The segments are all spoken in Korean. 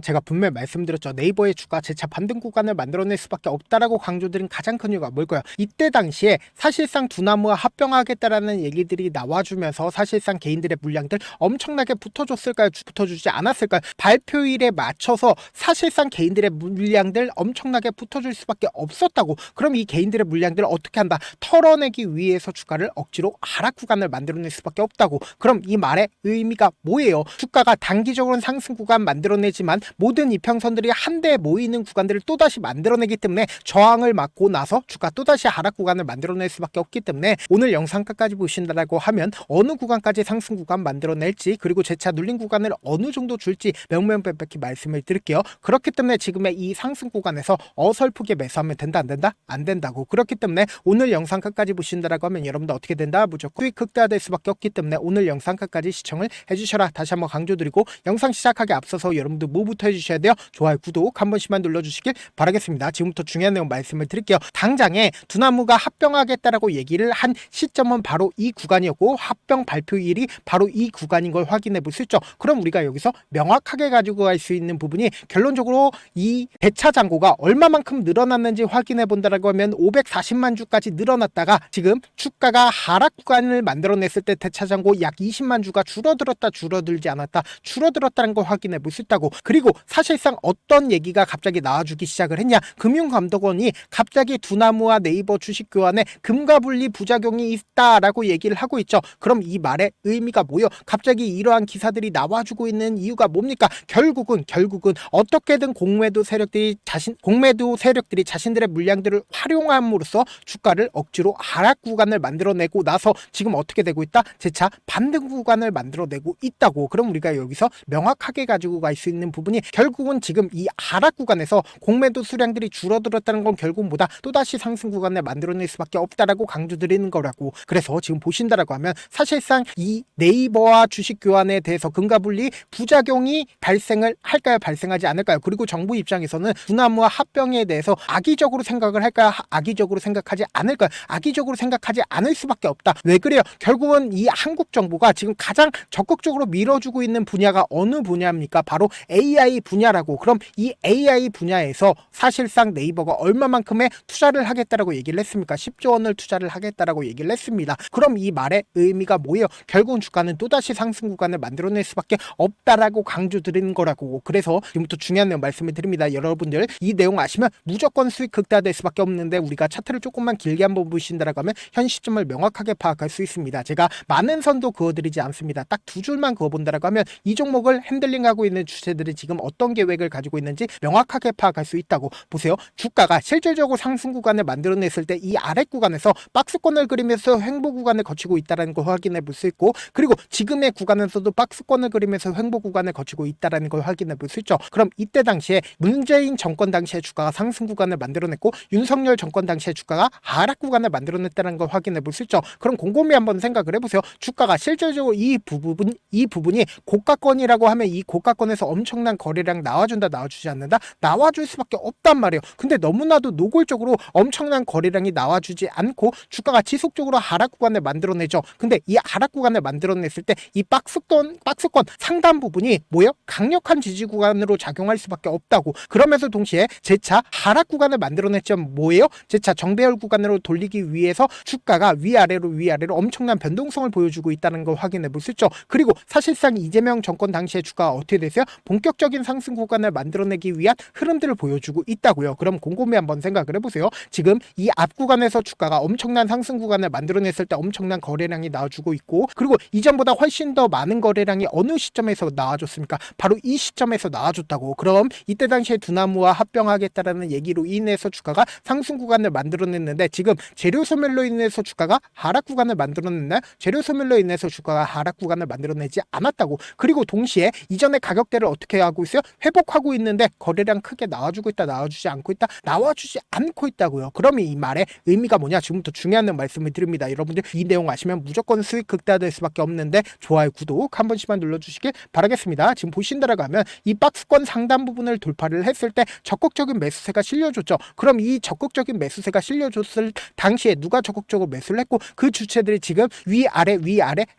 제가 분명히 말씀드렸죠. 네이버의 주가 재차 반등 구간을 만들어낼 수밖에 없다라고 강조드린 가장 큰 이유가 뭘까요? 이때 당시에 사실상 두나무와 합병하겠다라는 얘기들이 나와주면서 사실상 개인들의 물량들 엄청나게 붙어줬을까요? 붙어주지 않았을까요? 발표일에 맞춰서 사실상 개인들의 물량들 엄청나게 붙어줄 수밖에 없었다고. 그럼 이 개인들의 물량들을 어떻게 한다? 털어내기 위해서 주가를 억지로 하락 구간을 만들어낼 수밖에 없다고. 그럼 이 말의 의미가 뭐예요? 주가가 단기적으로는 상승 구간 만들어내지만 모든 이평선들이 한데 모이는 구간들을 또다시 만들어내기 때문에 저항을 맞고 나서 주가 또다시 하락 구간을 만들어낼 수밖에 없기 때문에 오늘 영상 끝까지 보신다라고 하면 어느 구간까지 상승 구간 만들어낼지, 그리고 재차 눌린 구간을 어느 정도 줄지 명명백백히 말씀을 드릴게요. 그렇기 때문에 지금의 이 상승 구간에서 어설프게 매수하면 된다 안 된다? 안 된다고. 그렇기 때문에 오늘 영상 끝까지 보신다라고 하면 여러분들 어떻게 된다? 무조건 수익 극대화될 수밖에 없기 때문에 오늘 영상 끝까지 시청을 해주셔라. 다시 한번 강조드리고, 영상 시작하기 앞서서 여러분들 뭐부터 해주셔야 돼요? 좋아요, 구독 한 번씩만 눌러주시길 바라겠습니다. 지금부터 중요한 내용 말씀을 드릴게요. 당장에 두나무가 합병하겠다라고 얘기를 한 시점은 바로 이 구간이었고, 합병 발표일이 바로 이 구간인 걸 확인해 볼 수 있죠. 그럼 우리가 여기서 명확하게 가지고 갈 수 있는 부분이, 결론적으로 이 대차 잔고가 얼마만큼 늘어났는지 확인해 본다라고 하면 540만 주까지 늘어났다가 지금 주가가 하락 구간을 만들어냈을 때 대차 잔고 약 20만 주가 줄어들었다 줄어들지 않았다 줄어들었다는 걸 확인해 볼 수 있다고. 그리고 사실상 어떤 얘기가 갑자기 나와주기 시작을 했냐? 금융감독원이 갑자기 두나무와 네이버 주식 교환에 금과 분리 부작용이 있다라고 얘기를 하고 있죠. 그럼 이 말의 의미가 뭐요? 갑자기 이러한 기사들이 나와주고 있는 이유가 뭡니까? 결국은 어떻게든 공매도 세력들이 자신들의 물량들을 활용함으로써 주가를 억지로 하락 구간을 만들어내고 나서 지금 어떻게 되고 있다? 재차 반등 구간을 만들어내고 있다고. 그럼 우리가 여기서 명확하게 가지고 갈 수 있는 부분이, 결국은 지금 이 하락 구간에서 공매도 수량들이 줄어들었다는 건 결국 뭐다? 또다시 상승 구간을 만들어낼 수밖에 없다라고 강조드리는 거라고. 그래서 지금 보신다라고 하면 사실상 이 네이버와 주식 교환에 대해서 금과 분리 부작용이 발생을 할까요? 발생하지 않을까요? 그리고 정부 입장에서는 두나무와 합병에 대해서 악의적으로 생각을 할까요? 악의적으로 생각하지 않을까요? 악의적으로 생각하지 않을 수밖에 없다. 왜 그래요? 결국은 이 한국 정부가 지금 가장 적극적으로 밀어주고 있는 분야가 어느 분야입니까? 바로 AI 분야라고. 그럼 이 AI 분야에서 사실상 네이버가 얼마만큼의 투자를 하겠다라고 얘기를 했습니까? 10조 원을 투자를 하겠다라고 얘기를 했습니다. 그럼 이 말의 의미가 뭐예요? 결국은 주가는 또다시 상승 구간을 만들어낼 수밖에 없다라고 강조드리는 거라고. 그래서 지금부터 중요한 내용 말씀을 드립니다. 여러분들 이 내용 아시면 무조건 수익 극대화될 수밖에 없는데, 우리가 차트를 조금만 길게 한번 보신다라고 하면 현 시점을 명확하게 파악할 수 있습니다. 제가 많은 선도 그어드리지 않습니다. 딱 두 줄만 그어본다라고 하면 이 종목을 핸들링하고 있는 주체들이 지금 어떤 계획을 가지고 있는지 명확하게 파악할 수 있다고. 보세요. 주가가 실질적으로 상승 구간을 만들어냈을 때 이 아랫 구간에서 박스권을 그리면서 횡보 구간을 거치고 있다는 걸 확인해 볼 수 있고, 그리고 지금의 구간에서도 박스권을 그리면서 횡보 구간을 거치고 있다는 걸 확인해 볼 수 있죠. 그럼 이때 당시에 문재인 정권 당시에 주가가 상승 구간을 만들어냈고, 윤석열 정권 당시에 주가가 하락 구간을 만들어냈다는 걸 확인해 볼 수 있죠. 그럼 곰곰이 한번 생각을 해보세요. 주가가 실질적으로 이 부분이 고가권이라고 하면 이 고가권에서 엄청난 거래량 나와준다 나와주지 않는다? 나와줄 수밖에 없단 말이에요. 근데 너무나도 노골적으로 엄청난 거래량이 나와주지 않고 주가가 지속적으로 하락 구간을 만들어내죠. 근데 이 하락 구간을 만들어냈을 때 이 박스권 상단 부분이 뭐예요? 강력한 지지 구간으로 작용할 수밖에 없다고. 그러면서 동시에 재차 하락 구간을 만들어냈지만 뭐예요? 재차 정배열 구간으로 돌리기 위해서 주가가 위아래로 엄청난 변동성을 보여주고 있다는 걸 확인해 볼 수 있죠. 그리고 사실상 이재명 정권 당시에 주가가 어떻게 됐어요? 본격적인 상승 구간을 만들어내기 위한 흐름들을 보여주고 있다고요. 그럼 곰곰이 한번 생각을 해보세요. 지금 이 앞 구간에서 주가가 엄청난 상승 구간을 만들어냈을 때 엄청난 거래량이 나와주고 있고, 그리고 이전보다 훨씬 더 많은 거래량이 어느 시점에서 나와줬습니까? 바로 이 시점에서 나와줬다고. 그럼 이때 당시에 두나무와 합병하겠다라는 얘기로 인해서 주가가 상승 구간을 만들어냈는데, 지금 재료 소멸로 인해서 주가가 하락 구간을 만들어냈나요? 재료 소멸로 인해서 주가가 하락 구간을 만들어내지 않았다고. 그리고 동시에 이전의 가격대를 어떻게 하고 있어요? 회복하고 있는데 거래량 크게 나와주고 있다 나와주지 않고 있다? 나와주지 않고 있다고요. 그럼 이 말의 의미가 뭐냐? 지금부터 중요한 말씀을 드립니다. 여러분들 이 내용 아시면 무조건 수익 극대화될 수밖에 없는데, 좋아요, 구독 한 번씩만 눌러주시길 바라겠습니다. 지금 보신다라고 하면 이 박스권 상단 부분을 돌파를 했을 때 적극적인 매수세가 실려줬죠. 그럼 이 적극적인 매수세가 실려줬을 당시에 누가 적극적으로 매수를 했고, 그 주체들이 지금 위아래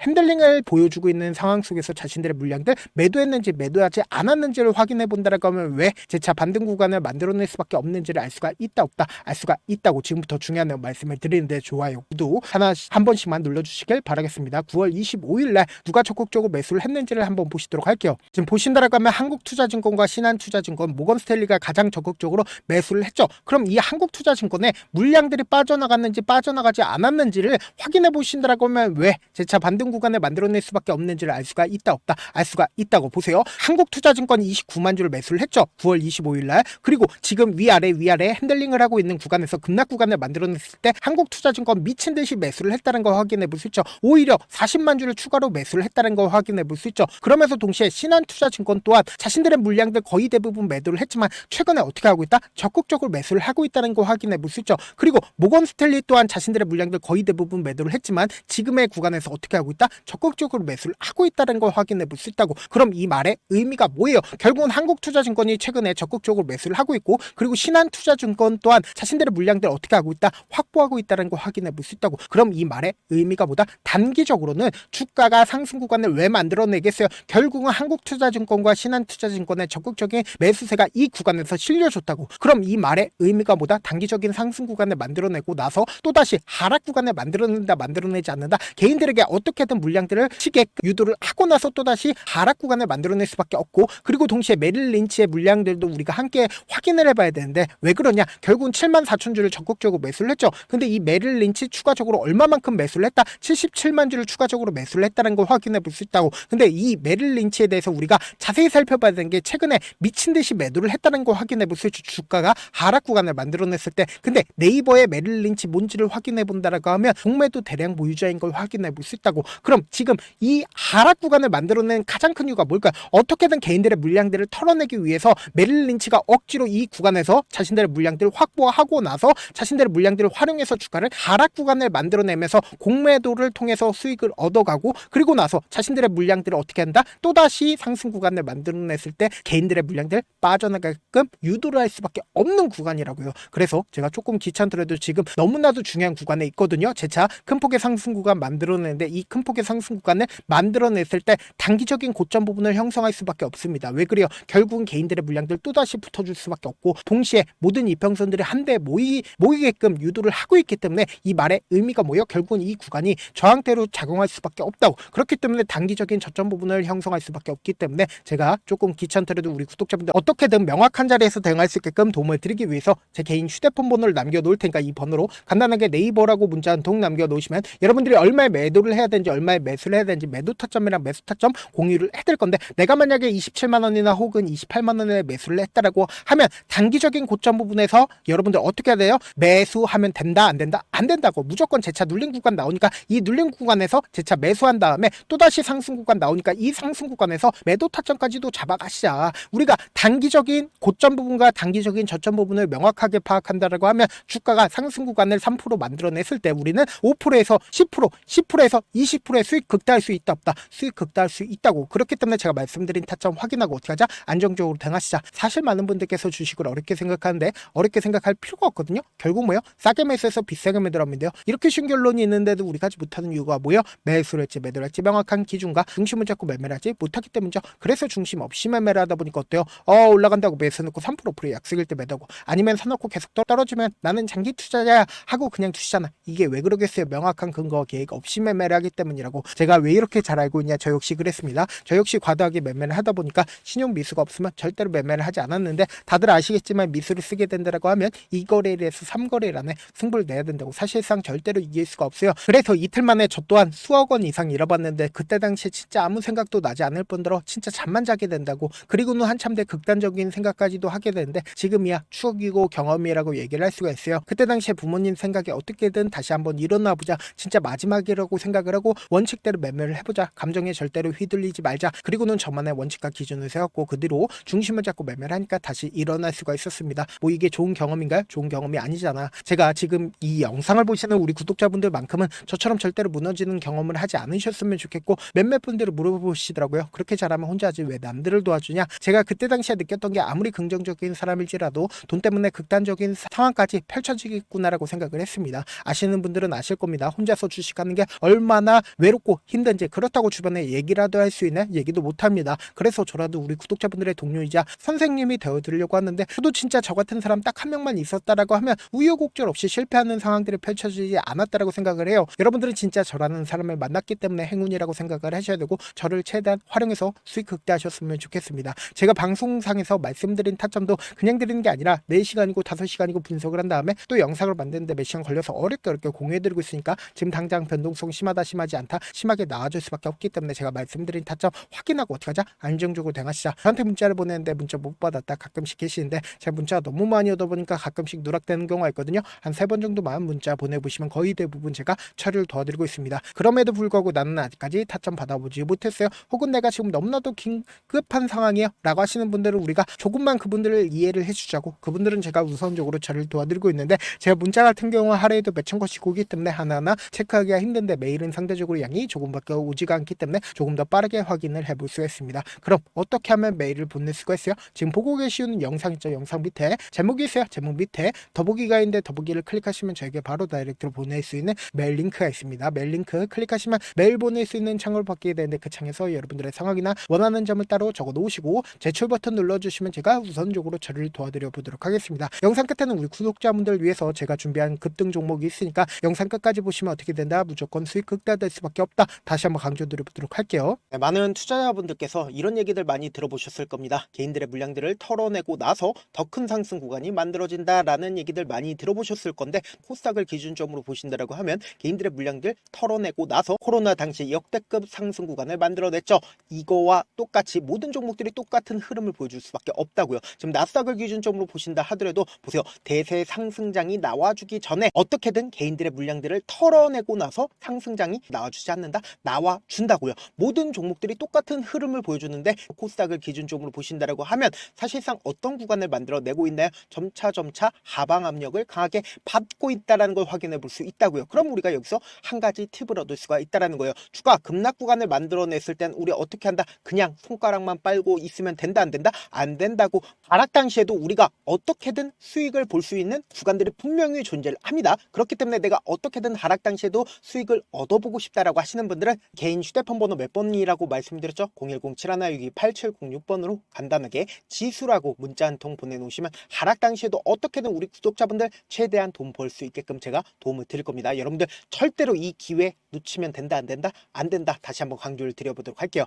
핸들링을 보여주고 있는 상황 속에서 자신들의 물량들 매도했는지 매도하지 않았는지 끝났는지를 확인해 본다라고 하면 왜 재차 반등 구간을 만들어낼 수밖에 없는지를 알 수가 있다 없다 알 수가 있다고 지금부터 중요한 내용 말씀을 드리는데, 좋아요 구독 한 번씩만 눌러주시길 바라겠습니다. 9월 25일날 누가 적극적으로 매수를 했는지를 한번 보시도록 할게요. 지금 보신다라고 하면 한국투자증권과 신한투자증권, 모건스탠리가 가장 적극적으로 매수를 했죠. 그럼 이 한국투자증권에 물량들이 빠져나갔는지 빠져나가지 않았는지를 확인해 보신다라고 하면 왜 재차 반등 구간을 만들어낼 수밖에 없는지를 알 수가 있다 없다 알 수가 있다고 보세요. 한국투자증권 29만 주를 매수를 했죠. 9월 25일날. 그리고 지금 위아래 핸들링을 하고 있는 구간에서 급락 구간을 만들어냈을 때 한국투자증권 미친 듯이 매수를 했다는 걸 확인해 볼 수 있죠. 오히려 40만 주를 추가로 매수를 했다는 걸 확인해 볼 수 있죠. 그러면서 동시에 신한투자증권 또한 자신들의 물량들 거의 대부분 매도를 했지만 최근에 어떻게 하고 있다? 적극적으로 매수를 하고 있다는 걸 확인해 볼 수 있죠. 그리고 모건스탠리 또한 자신들의 물량들 거의 대부분 매도를 했지만 지금의 구간에서 어떻게 하고 있다? 적극적으로 매수를 하고 있다는 걸 확인해 볼 수 있다고. 그럼 이 말의 의미가 뭐예요? 결국은 한국투자증권이 최근에 적극적으로 매수를 하고 있고, 그리고 신한투자증권 또한 자신들의 물량들 어떻게 하고 있다? 확보하고 있다는 걸 확인해 볼 수 있다고. 그럼 이 말의 의미가 뭐다? 단기적으로는 주가가 상승 구간을 왜 만들어내겠어요? 결국은 한국투자증권과 신한투자증권의 적극적인 매수세가 이 구간에서 실려줬다고. 그럼 이 말의 의미가 뭐다? 단기적인 상승 구간을 만들어내고 나서 또다시 하락 구간을 만들어낸다 만들어내지 않는다, 개인들에게 어떻게든 물량들을 시게 유도를 하고 나서 또다시 하락 구간을 만들어낼 수밖에 없고, 그리고 동시에 메릴 린치의 물량들도 우리가 함께 확인을 해봐야 되는데 왜 그러냐? 결국은 7만 4천 주를 적극적으로 매수를 했죠. 근데 이 메릴 린치 추가적으로 얼마만큼 매수를 했다? 77만 주를 추가적으로 매수를 했다는 걸 확인해 볼 수 있다고. 근데 이 메릴 린치에 대해서 우리가 자세히 살펴봐야 되는 게 최근에 미친 듯이 매도를 했다는 걸 확인해 볼 수 있죠. 주가가 하락 구간을 만들어냈을 때. 근데 네이버의 메릴 린치 뭔지를 확인해 본다라고 하면 공매도 대량 보유자인 걸 확인해 볼 수 있다고. 그럼 지금 이 하락 구간을 만들어낸 가장 큰 이유가 뭘까요? 어떻게든 개인들의 물량들을 털어내기 위해서 메릴 린치가 억지로 이 구간에서 자신들의 물량들을 확보하고 나서 자신들의 물량들을 활용해서 주가를 하락 구간을 만들어내면서 공매도를 통해서 수익을 얻어가고, 그리고 나서 자신들의 물량들을 어떻게 한다? 또다시 상승 구간을 만들어냈을 때 개인들의 물량들 빠져나가게끔 유도를 할 수밖에 없는 구간이라고요. 그래서 제가 조금 귀찮더라도 지금 너무나도 중요한 구간에 있거든요. 재차 큰 폭의 상승 구간 만들어내는데 이 큰 폭의 상승 구간을 만들어냈을 때 단기적인 고점 부분을 형성할 수밖에 없습니다. 왜 그래요? 결국은 개인들의 물량들 또다시 붙어줄 수밖에 없고, 동시에 모든 이평선들이 한데 모이게끔 유도를 하고 있기 때문에 이 말의 의미가 뭐예요? 결국은 이 구간이 저항대로 작용할 수밖에 없다고. 그렇기 때문에 단기적인 저점 부분을 형성할 수밖에 없기 때문에 제가 조금 귀찮더라도 우리 구독자분들 어떻게든 명확한 자리에서 대응할 수 있게끔 도움을 드리기 위해서 제 개인 휴대폰 번호를 남겨놓을 테니까 이 번호로 간단하게 네이버라고 문자 한 통 남겨놓으시면 여러분들이 얼마에 매도를 해야 되는지, 얼마에 매수를 해야 되는지, 매도 타점이랑 매수 타점 공유를 해드릴 건데, 내가 만약에 27만 원이나 혹은 28만 원에 매수를 했다라고 하면 단기적인 고점 부분에서 여러분들 어떻게 해야 돼요? 매수하면 된다 안 된다? 안 된다고. 무조건 재차 눌린 구간 나오니까 이 눌린 구간에서 재차 매수한 다음에 또다시 상승 구간 나오니까 이 상승 구간에서 매도 타점까지도 잡아가시자. 우리가 단기적인 고점 부분과 단기적인 저점 부분을 명확하게 파악한다라고 하면 주가가 상승 구간을 3% 만들어냈을 때 우리는 5%에서 10%, 10%에서 20%의 수익 극대화할 수 있다 없다? 수익 극대화할 수 있다고. 그렇기 때문에 제가 말씀드린 타점 확인하고 어떻게 하자? 안정적으로 대응하시자. 사실 많은 분들께서 주식을 어렵게 생각하는데 어렵게 생각할 필요가 없거든요. 결국 뭐예요? 싸게 매수해서 비싸게 매도하면 돼요. 이렇게 쉬운 결론이 있는데도 우리가 하지 못하는 이유가 뭐예요? 매수를 할지 매도를 할지 명확한 기준과 중심을 잡고 매매를 하지 못하기 때문이죠. 그래서 중심 없이 매매를 하다 보니까 어때요? 올라간다고 매수 넣고 3% 약속일 때 매도하고, 아니면 사놓고 계속 떨어지면 나는 장기 투자자야 하고 그냥 두시잖아. 이게 왜 그러겠어요? 명확한 근거 계획 없이 매매를 하기 때문이라고. 제가 왜 이렇게 잘 알고 있냐? 저 역시 그랬습니다. 저 역시 과도하게 매매를 하다 보니까 신용 미수가 없으면 절대로 매매를 하지 않았는데, 다들 아시겠지만 미수를 쓰게 된다라고 하면 2거래일에서 3거래일 안에 승부를 내야 된다고. 사실상 절대로 이길 수가 없어요. 그래서 이틀 만에 저 또한 수억 원 이상 잃어봤는데 그때 당시에 진짜 아무 생각도 나지 않을 뿐더러 진짜 잠만 자게 된다고. 그리고는 한참 돼 극단적인 생각까지도 하게 되는데 지금이야 추억이고 경험이라고 얘기를 할 수가 있어요. 그때 당시에 부모님 생각에 어떻게든 다시 한번 일어나보자, 진짜 마지막이라고 생각을 하고 원칙대로 매매를 해보자, 감정에 절대로 휘둘리지 말자, 그리고는 저만의 원칙과 기준을 세웠고 그 뒤로 중심을 잡고 매매를 하니까 다시 일어날 수가 있었습니다. 뭐 이게 좋은 경험인가요? 좋은 경험이 아니잖아. 제가 지금 이 영상을 보시는 우리 구독자분들만큼은 저처럼 절대로 무너지는 경험을 하지 않으셨으면 좋겠고, 몇몇 분들을 물어보시더라고요. 그렇게 잘하면 혼자 하지 왜 남들을 도와주냐? 제가 그때 당시에 느꼈던 게 아무리 긍정적인 사람일지라도 돈 때문에 극단적인 상황까지 펼쳐지겠구나라고 생각을 했습니다. 아시는 분들은 아실 겁니다. 혼자서 주식하는 게 얼마나 외롭고 힘든지. 그렇다고 주변에 얘기라도 할 수 있는 얘기도 못합니다. 그래서 저런 아니더라도 우리 구독자분들의 동료이자 선생님이 되어드리려고 하는데, 저도 진짜 저 같은 사람 딱 한 명만 있었다라고 하면 우여곡절 없이 실패하는 상황들이 펼쳐지지 않았다라고 생각을 해요. 여러분들은 진짜 저라는 사람을 만났기 때문에 행운이라고 생각을 하셔야 되고, 저를 최대한 활용해서 수익 극대화하셨으면 좋겠습니다. 제가 방송상에서 말씀드린 타점도 그냥 드리는 게 아니라 4시간이고 5시간이고 분석을 한 다음에 또 영상을 만드는데 몇 시간 걸려서 어렵게 공유해드리고 있으니까 지금 당장 변동성 심하다 심하지 않다 심하게 나와줄 수밖에 없기 때문에 제가 말씀드린 타점 확인하고 어떻게 하자, 안정적으로 대응하시자. 저한테 문자를 보내는데 문자 못 받았다 가끔씩 계시는데, 제가 문자가 너무 많이 오다 보니까 가끔씩 누락되는 경우가 있거든요. 한 3번 정도만 문자 보내보시면 거의 대부분 제가 처리를 도와드리고 있습니다. 그럼에도 불구하고 나는 아직까지 타점 받아보지 못했어요, 혹은 내가 지금 너무나도 긴급한 상황이에요 라고 하시는 분들은 우리가 조금만 그분들을 이해를 해주자고, 그분들은 제가 우선적으로 처리를 도와드리고 있는데, 제가 문자 같은 경우 하루에도 몇천 건씩 오기 때문에 하나하나 체크하기가 힘든데, 메일은 상대적으로 양이 조금밖에 오지가 않기 때문에 조금 더 빠르게 확인을 해볼 수가 있습니다. 그럼 어떻게 하면 메일을 보낼 수가 있어요? 지금 보고 계시는 영상 있죠? 영상 밑에 제목이 있어요. 제목 밑에 더보기가 있는데 더보기를 클릭하시면 저에게 바로 다이렉트로 보낼 수 있는 메일 링크가 있습니다. 메일 링크 클릭하시면 메일 보낼 수 있는 창을 받게 되는데, 그 창에서 여러분들의 상황이나 원하는 점을 따로 적어 놓으시고 제출 버튼 눌러주시면 제가 우선적으로 처리를 도와드려 보도록 하겠습니다. 영상 끝에는 우리 구독자분들 위해서 제가 준비한 급등 종목이 있으니까 영상 끝까지 보시면 어떻게 된다, 무조건 수익 극대화될 수밖에 없다, 다시 한번 강조드려 보도록 할게요. 네, 많은 투자자분들께서 이런 얘기들 많이 들어보셨을 겁니다. 개인들의 물량들을 털어내고 나서 더 큰 상승 구간이 만들어진다라는 얘기들 많이 들어보셨을 건데, 코스닥을 기준점으로 보신다라고 하면 개인들의 물량들 털어내고 나서 코로나 당시 역대급 상승 구간을 만들어냈죠. 이거와 똑같이 모든 종목들이 똑같은 흐름을 보여줄 수밖에 없다고요. 지금 나스닥을 기준점으로 보신다 하더라도 보세요, 대세 상승장이 나와주기 전에 어떻게든 개인들의 물량들을 털어내고 나서 상승장이 나와주지 않는다, 나와준다고요. 모든 종목들이 똑같은 흐름을 보여주는데, 코스닥을 기준점으로 보신다라고 하면 사실상 어떤 구간을 만들어내고 있나요? 점차 하방 압력을 강하게 받고 있다는 걸 확인해 볼 수 있다고요. 그럼 우리가 여기서 한 가지 팁을 얻을 수가 있다는 거예요. 주가 급락 구간을 만들어냈을 땐 우리 어떻게 한다? 그냥 손가락만 빨고 있으면 된다, 안 된다? 안 된다고. 하락 당시에도 우리가 어떻게든 수익을 볼 수 있는 구간들이 분명히 존재를 합니다. 그렇기 때문에 내가 어떻게든 하락 당시에도 수익을 얻어보고 싶다라고 하시는 분들은 개인 휴대폰 번호 몇 번이라고 말씀드렸죠? 010-7162-8706번으로 간단하게 지수라고 문자 한 통 보내놓으시면 하락 당시에도 어떻게든 우리 구독자분들 최대한 돈 벌 수 있게끔 제가 도움을 드릴 겁니다. 여러분들 절대로 이 기회 놓치면 된다, 안 된다? 안 된다. 다시 한번 강조를 드려보도록 할게요.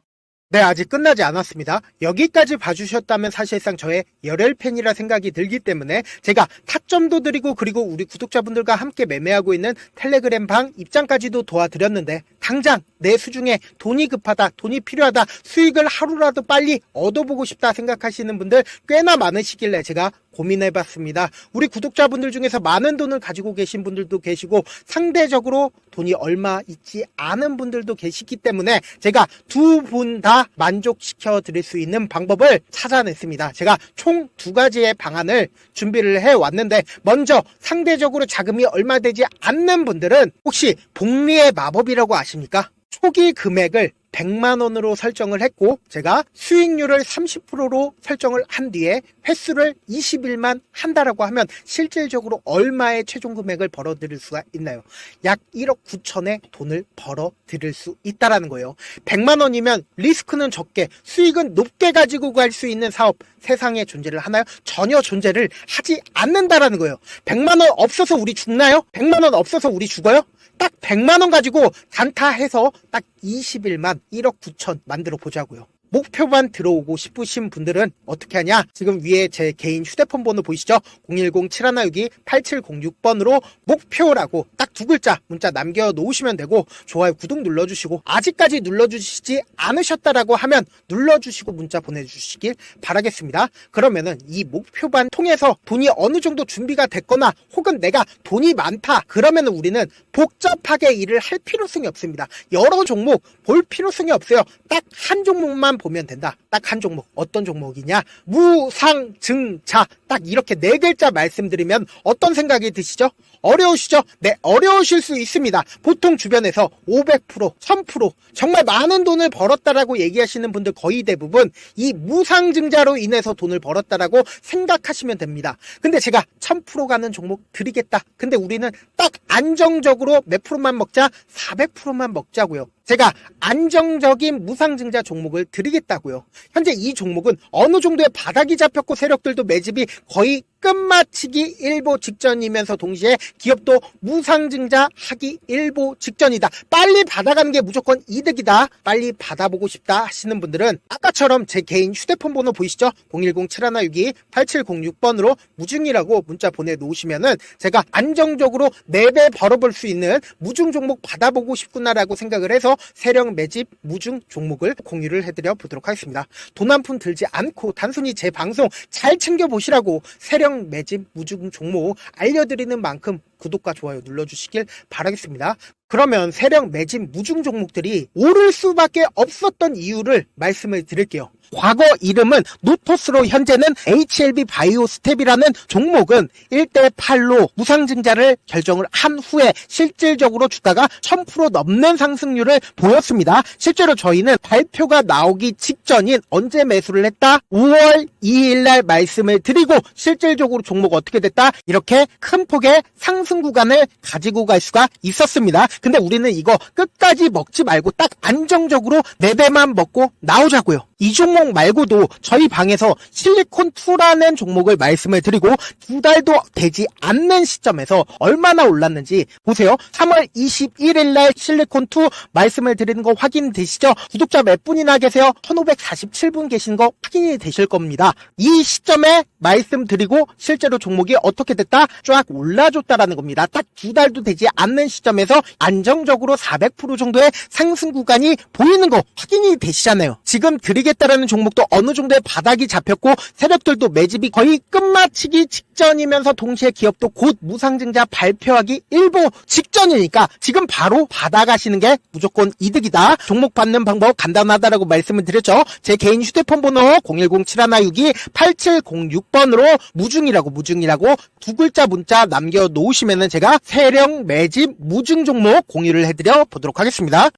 네, 아직 끝나지 않았습니다. 여기까지 봐주셨다면 사실상 저의 열혈 팬이라 생각이 들기 때문에 제가 타점도 드리고, 그리고 우리 구독자분들과 함께 매매하고 있는 텔레그램 방 입장까지도 도와드렸는데, 당장 내 수중에 돈이 급하다, 돈이 필요하다, 수익을 하루라도 빨리 얻어보고 싶다 생각하시는 분들 꽤나 많으시길래 제가 고민해봤습니다. 우리 구독자분들 중에서 많은 돈을 가지고 계신 분들도 계시고, 상대적으로 돈이 얼마 있지 않은 분들도 계시기 때문에 제가 두 분 다 만족시켜 드릴 수 있는 방법을 찾아냈습니다. 제가 총 2가지의 방안을 준비를 해왔는데, 먼저 상대적으로 자금이 얼마 되지 않는 분들은 혹시 복리의 마법이라고 아십니까? 초기 금액을 100만원으로 설정을 했고, 제가 수익률을 30%로 설정을 한 뒤에 횟수를 20일만 한다라고 하면 실질적으로 얼마의 최종 금액을 벌어들일 수가 있나요? 약 1억 9천의 돈을 벌어들일 수 있다라는 거예요. 100만원이면 리스크는 적게 수익은 높게 가지고 갈 수 있는 사업, 세상에 존재를 하나요? 전혀 존재를 하지 않는다라는 거예요. 100만원 없어서 우리 죽나요? 100만원 없어서 우리 죽어요? 딱 100만원 가지고 단타해서 딱 20일만 1억 9천 만들어 보자고요. 목표만 들어오고 싶으신 분들은 어떻게 하냐? 지금 위에 제 개인 휴대폰 번호 보이시죠? 010-7162-8706번으로 목표라고 딱 2글자 문자 남겨놓으시면 되고, 좋아요, 구독 눌러주시고, 아직까지 눌러주시지 않으셨다라고 하면 눌러주시고 문자 보내주시길 바라겠습니다. 그러면은 이 목표반 통해서 돈이 어느 정도 준비가 됐거나, 혹은 내가 돈이 많다, 그러면은 우리는 복잡하게 일을 할 필요성이 없습니다. 여러 종목 볼 필요성이 없어요. 딱 한 종목만 보면 된다. 딱 한 종목. 어떤 종목이냐? 무상증자. 딱 이렇게 4글자 말씀드리면 어떤 생각이 드시죠? 어려우시죠? 네, 어려우실 수 있습니다. 보통 주변에서 500%, 1000% 정말 많은 돈을 벌었다라고 얘기하시는 분들 거의 대부분 이 무상증자로 인해서 돈을 벌었다라고 생각하시면 됩니다. 근데 제가 1000% 가는 종목 드리겠다. 근데 우리는 딱 안정적으로 몇 프로만 먹자? 400%만 먹자고요. 제가 안정적인 무상증자 종목을 드리겠다고요. 현재 이 종목은 어느 정도의 바닥이 잡혔고 세력들도 매집이 거의 끝마치기 일보 직전이면서 동시에 기업도 무상증자하기 일보 직전이다. 빨리 받아가는 게 무조건 이득이다. 빨리 받아보고 싶다 하시는 분들은 아까처럼 제 개인 휴대폰 번호 보이시죠? 010-7162-8706번으로 무중이라고 문자 보내놓으시면은 제가 안정적으로 4배 벌어볼 수 있는 무중 종목 받아보고 싶구나라고 생각을 해서 세력 매집 무중 종목을 공유를 해드려 보도록 하겠습니다. 돈 한 푼 들지 않고 단순히 제 방송 잘 챙겨보시라고 세력 매집 무중 종목 알려드리는 만큼 구독과 좋아요 눌러주시길 바라겠습니다. 그러면 세력 매집 무중 종목들이 오를 수밖에 없었던 이유를 말씀을 드릴게요. 과거 이름은 노토스로 현재는 HLB 바이오 스텝이라는 종목은 1대8로 무상증자를 결정을 한 후에 실질적으로 주가가 1000% 넘는 상승률을 보였습니다. 실제로 저희는 발표가 나오기 직전인 언제 매수를 했다? 5월 2일 날 말씀을 드리고 실질적으로 종목 어떻게 됐다? 이렇게 큰 폭의 상승 구간을 가지고 갈 수가 있었습니다. 근데 우리는 이거 끝까지 먹지 말고 딱 안정적으로 4배만 먹고 나오자고요. 이 종목 말고도 저희 방에서 실리콘2라는 종목을 말씀을 드리고 2달도 되지 않는 시점에서 얼마나 올랐는지 보세요. 3월 21일 날 실리콘2 말씀을 드리는 거 확인되시죠? 구독자 몇 분이나 계세요? 1547분 계신 거 확인이 되실 겁니다. 이 시점에 말씀드리고 실제로 종목이 어떻게 됐다? 쫙 올라줬다라는 겁니다. 딱 2달도 되지 않는 시점에서 안정적으로 400% 정도의 상승 구간이 보이는 거 확인이 되시잖아요. 지금 드리겠다라는 종목도 어느 정도의 바닥이 잡혔고 세력들도 매집이 거의 끝마치기 직전이면서 동시에 기업도 곧 무상증자 발표하기 일보 직전이니까 지금 바로 받아가시는 게 무조건 이득이다. 종목 받는 방법 간단하다라고 말씀을 드렸죠. 제 개인 휴대폰 번호 010-7162-8706번으로 무중이라고 두 글자 문자 남겨놓으시면은 제가 세력 매집 무중 종목 공유를 해드려 보도록 하겠습니다.